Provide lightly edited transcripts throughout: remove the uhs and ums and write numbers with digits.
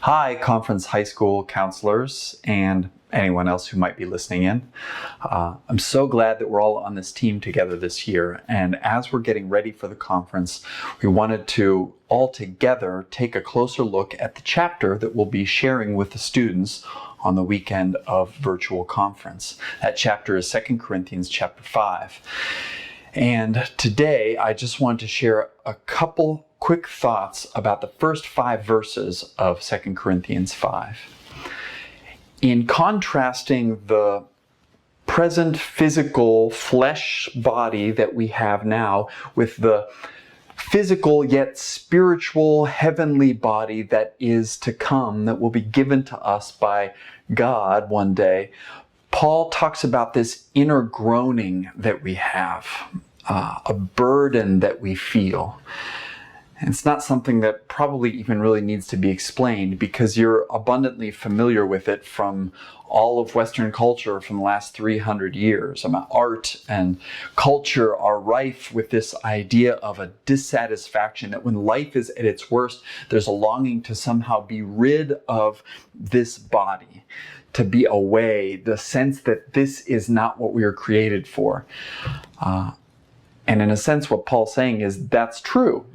Hi, Conference High School counselors and anyone else who might be listening in. I'm so glad that we're all on this team together this year. And as we're getting ready for the conference, we wanted to all together take a closer look at the chapter that we'll be sharing with the students on the weekend of virtual conference. That chapter is 2 Corinthians chapter 5. And today I just want to share a couple quick thoughts about the first 5 verses of 2 Corinthians 5. In contrasting the present physical flesh body that we have now with the physical yet spiritual heavenly body that is to come, that will be given to us by God one day, Paul talks about this inner groaning that we have, a burden that we feel. And it's not something that probably even really needs to be explained because you're abundantly familiar with it from all of Western culture from the last 300 years. Art and culture are rife with this idea of a dissatisfaction, that when life is at its worst, there's a longing to somehow be rid of this body, to be away, the sense that this is not what we were created for. And in a sense, what Paul's saying is that's true.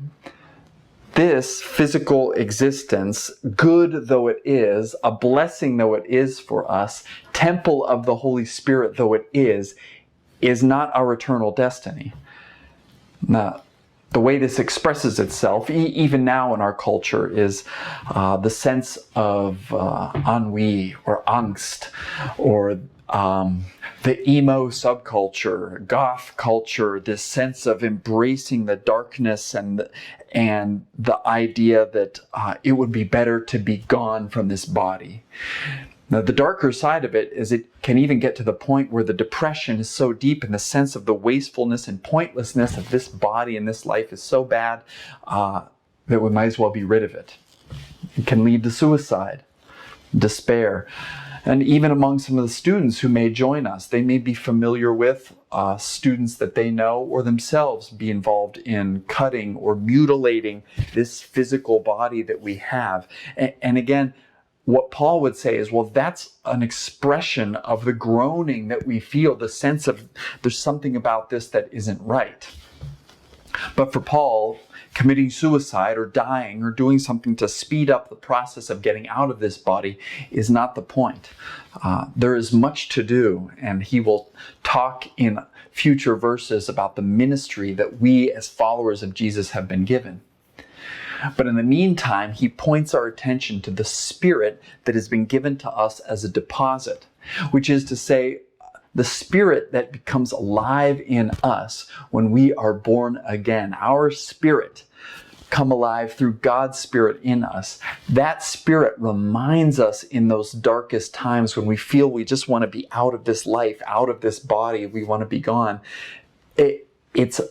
This physical existence, good though it is, a blessing though it is for us, temple of the Holy Spirit though it is not our eternal destiny. Now, the way this expresses itself, even now in our culture, is the sense of ennui or angst, or the emo subculture, goth culture, this sense of embracing the darkness and the idea that it would be better to be gone from this body. Now, the darker side of it is it can even get to the point where the depression is so deep and the sense of the wastefulness and pointlessness of this body and this life is so bad that we might as well be rid of it. It can lead to suicide, despair. And even among some of the students who may join us, they may be familiar with students that they know or themselves be involved in cutting or mutilating this physical body that we have. And again, what Paul would say is, well, that's an expression of the groaning that we feel, the sense of there's something about this that isn't right. But for Paul, committing suicide or dying or doing something to speed up the process of getting out of this body is not the point. There is much to do, and he will talk in future verses about the ministry that we as followers of Jesus have been given. But in the meantime, he points our attention to the Spirit that has been given to us as a deposit, which is to say, the Spirit that becomes alive in us when we are born again. Our spirit come alive through God's Spirit in us. That Spirit reminds us in those darkest times when we feel we just want to be out of this life, out of this body, we want to be gone. It's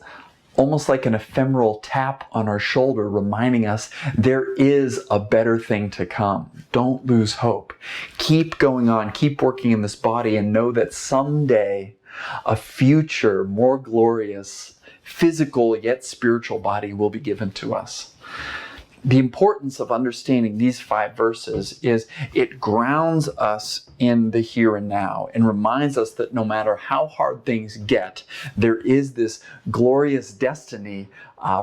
almost like an ephemeral tap on our shoulder reminding us there is a better thing to come. Don't lose hope. Keep going on, keep working in this body, and know that someday a future, more glorious, physical yet spiritual body will be given to us. The importance of understanding these 5 verses is it grounds us in the here and now and reminds us that no matter how hard things get, there is this glorious destiny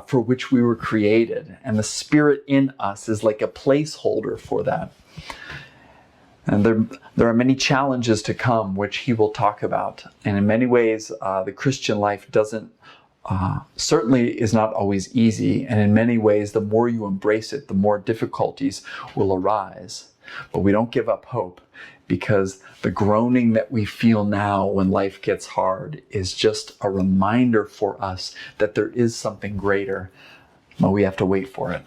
for which we were created. And the Spirit in us is like a placeholder for that. And there are many challenges to come, which he will talk about. And in many ways, the Christian life certainly is not always easy, and in many ways, the more you embrace it, the more difficulties will arise. But we don't give up hope, because the groaning that we feel now when life gets hard is just a reminder for us that there is something greater, but we have to wait for it.